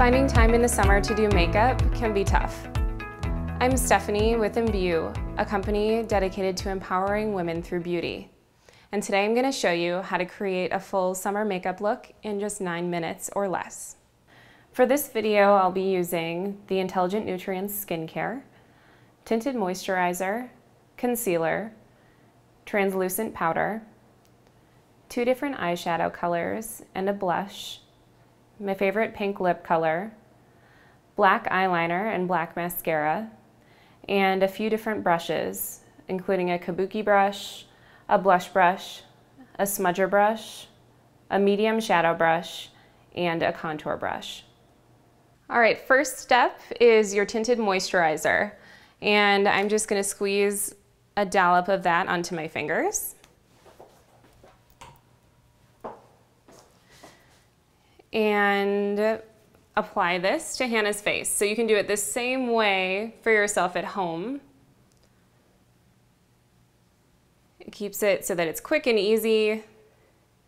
Finding time in the summer to do makeup can be tough. I'm Stephanie with Imbue, a company dedicated to empowering women through beauty. And today I'm going to show you how to create a full summer makeup look in just 9 minutes or less. For this video, I'll be using the Intelligent Nutrients Skincare, Tinted Moisturizer, Concealer, Translucent Powder, 2 different eyeshadow colors and a blush, my favorite pink lip color, black eyeliner and black mascara, and a few different brushes, including a kabuki brush, a blush brush, a smudger brush, a medium shadow brush, and a contour brush. All right, first step is your tinted moisturizer. And I'm just gonna squeeze a dollop of that onto my fingers. And apply this to Hannah's face. So you can do it the same way for yourself at home. It keeps it so that it's quick and easy,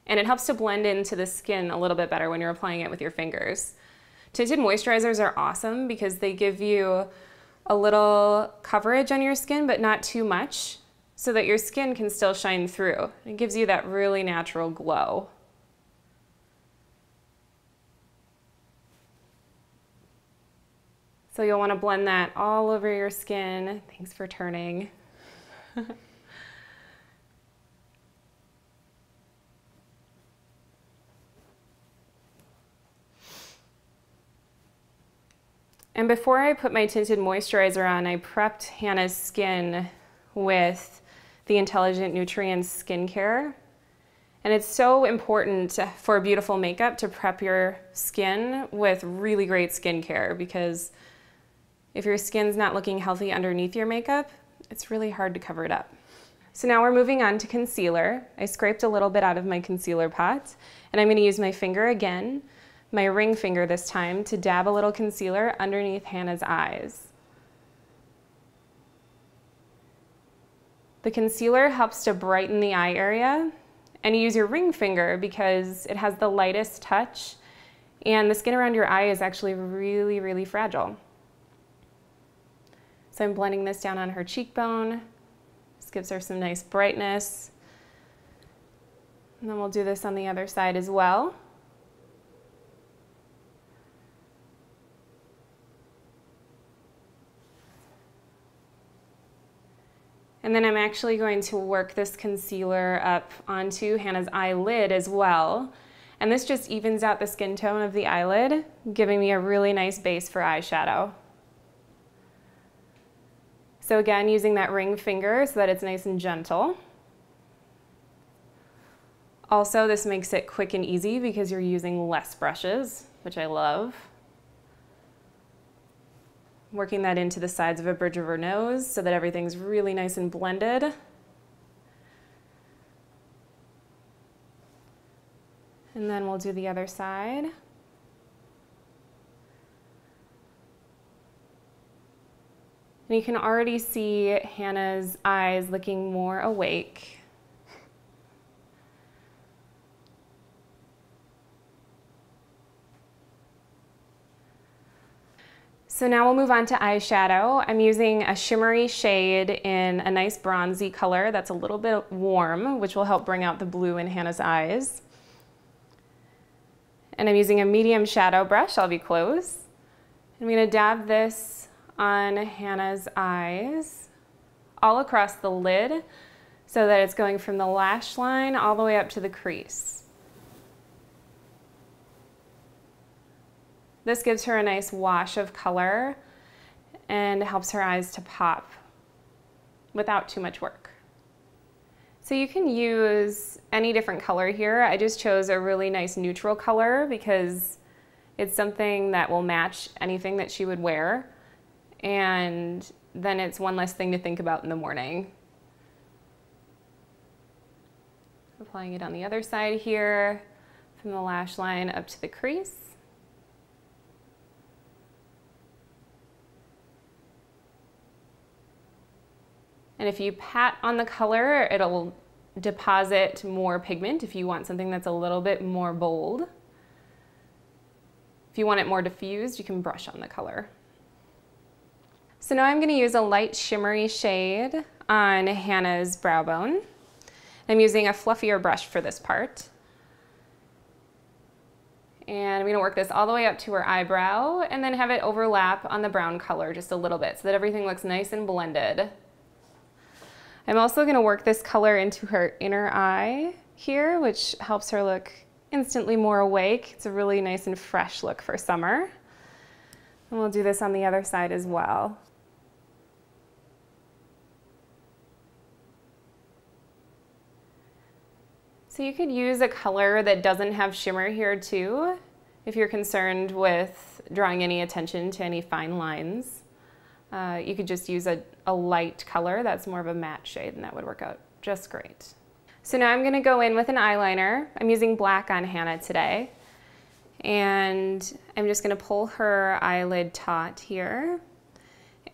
and it helps to blend into the skin a little bit better when you're applying it with your fingers. Tinted moisturizers are awesome because they give you a little coverage on your skin, but not too much, so that your skin can still shine through. It gives you that really natural glow. So you'll want to blend that all over your skin. Thanks for turning. And before I put my tinted moisturizer on, I prepped Hannah's skin with the Intelligent Nutrients Skincare. And it's so important for beautiful makeup to prep your skin with really great skincare, because if your skin's not looking healthy underneath your makeup, it's really hard to cover it up. So now we're moving on to concealer. I scraped a little bit out of my concealer pot, and I'm gonna use my finger again, my ring finger this time, to dab a little concealer underneath Hannah's eyes. The concealer helps to brighten the eye area, and you use your ring finger because it has the lightest touch, and the skin around your eye is actually really, really fragile. So I'm blending this down on her cheekbone. This gives her some nice brightness. And then we'll do this on the other side as well. And then I'm actually going to work this concealer up onto Hannah's eyelid as well. And this just evens out the skin tone of the eyelid, giving me a really nice base for eyeshadow. So again, using that ring finger so that it's nice and gentle. Also, this makes it quick and easy because you're using less brushes, which I love. Working that into the sides of a bridge of her nose so that everything's really nice and blended. And then we'll do the other side. And you can already see Hannah's eyes looking more awake. So now we'll move on to eyeshadow. I'm using a shimmery shade in a nice bronzy color that's a little bit warm, which will help bring out the blue in Hannah's eyes. And I'm using a medium shadow brush. I'll be close. I'm gonna dab this on Hannah's eyes, all across the lid, so that it's going from the lash line all the way up to the crease. This gives her a nice wash of color and helps her eyes to pop without too much work. So you can use any different color here. I just chose a really nice neutral color because it's something that will match anything that she would wear. And then it's one less thing to think about in the morning. Applying it on the other side here, from the lash line up to the crease. And if you pat on the color, it'll deposit more pigment if you want something that's a little bit more bold. If you want it more diffused, you can brush on the color. So now I'm going to use a light shimmery shade on Hannah's brow bone. I'm using a fluffier brush for this part. And I'm going to work this all the way up to her eyebrow and then have it overlap on the brown color just a little bit so that everything looks nice and blended. I'm also going to work this color into her inner eye here, which helps her look instantly more awake. It's a really nice and fresh look for summer. And we'll do this on the other side as well. So you could use a color that doesn't have shimmer here too, if you're concerned with drawing any attention to any fine lines. You could just use a light color that's more of a matte shade, and that would work out just great. So now I'm going to go in with an eyeliner. I'm using black on Hannah today. And I'm just going to pull her eyelid taut here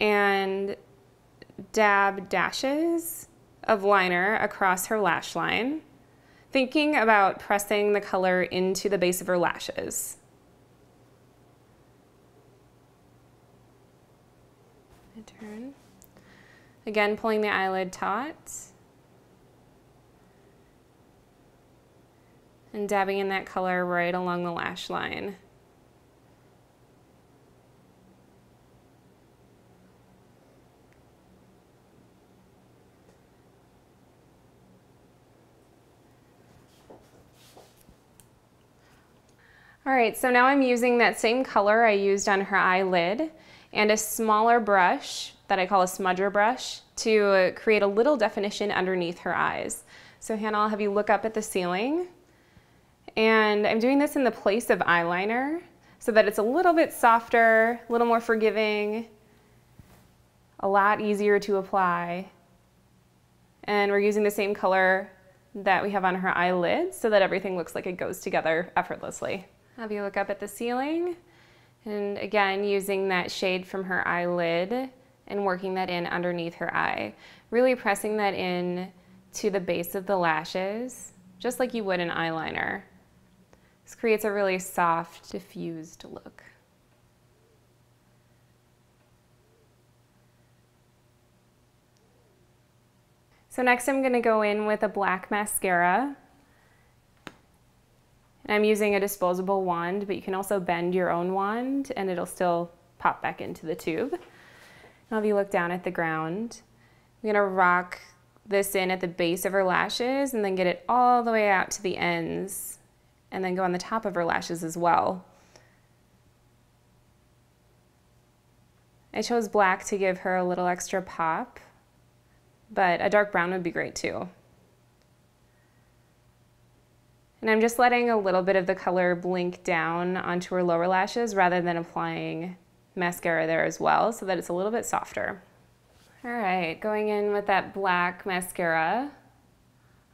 and dab dashes of liner across her lash line, thinking about pressing the color into the base of her lashes. Turn. Again, pulling the eyelid taut and dabbing in that color right along the lash line. All right, so now I'm using that same color I used on her eyelid and a smaller brush that I call a smudger brush to create a little definition underneath her eyes. So Hannah, I'll have you look up at the ceiling. And I'm doing this in the place of eyeliner so that it's a little bit softer, a little more forgiving, a lot easier to apply. And we're using the same color that we have on her eyelid so that everything looks like it goes together effortlessly. Have you look up at the ceiling, and again using that shade from her eyelid and working that in underneath her eye, really pressing that in to the base of the lashes just like you would an eyeliner. This creates a really soft, diffused look. So next I'm going to go in with a black mascara. And I'm using a disposable wand, but you can also bend your own wand and it'll still pop back into the tube. Now if you look down at the ground, I'm going to rock this in at the base of her lashes and then get it all the way out to the ends and then go on the top of her lashes as well. I chose black to give her a little extra pop, but a dark brown would be great too. And I'm just letting a little bit of the color blink down onto her lower lashes rather than applying mascara there as well so that it's a little bit softer. All right, going in with that black mascara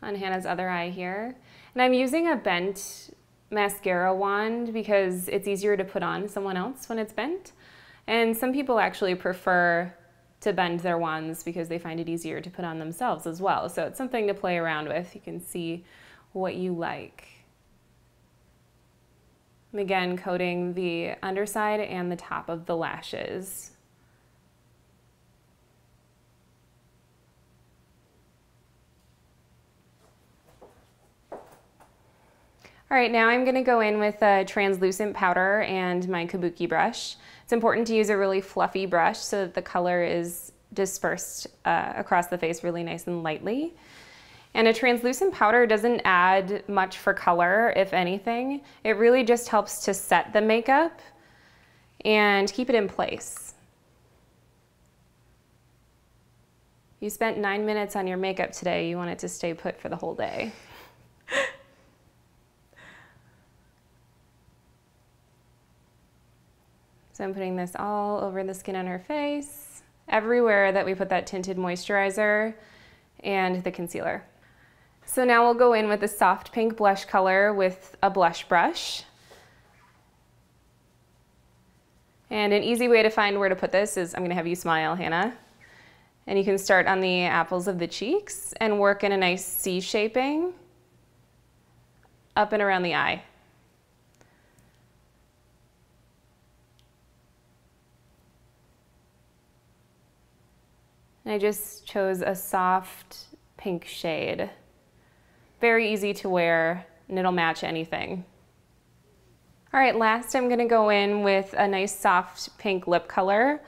on Hannah's other eye here. And I'm using a bent mascara wand because it's easier to put on someone else when it's bent. And some people actually prefer to bend their wands because they find it easier to put on themselves as well. So it's something to play around with. You can see what you like. And again, coating the underside and the top of the lashes. All right, now I'm gonna go in with a translucent powder and my kabuki brush. It's important to use a really fluffy brush so that the color is dispersed across the face really nice and lightly. And a translucent powder doesn't add much for color, if anything. It really just helps to set the makeup and keep it in place. You spent 9 minutes on your makeup today, you want it to stay put for the whole day. So I'm putting this all over the skin on her face, everywhere that we put that tinted moisturizer and the concealer. So now we'll go in with a soft pink blush color with a blush brush. And an easy way to find where to put this is, I'm gonna have you smile, Hannah. And you can start on the apples of the cheeks and work in a nice C shaping up and around the eye. And I just chose a soft pink shade. Very easy to wear, and it'll match anything. All right, last I'm gonna go in with a nice soft pink lip color.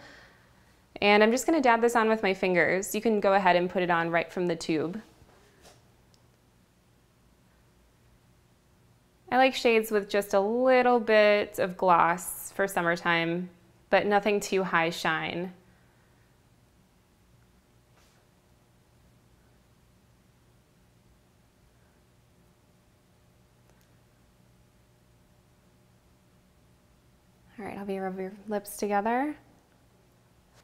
And I'm just gonna dab this on with my fingers. You can go ahead and put it on right from the tube. I like shades with just a little bit of gloss for summertime, but nothing too high shine. All right, I'll rub your lips together.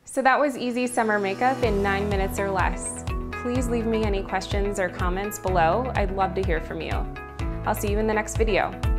So that was easy summer makeup in 9 minutes or less. Please leave me any questions or comments below. I'd love to hear from you. I'll see you in the next video.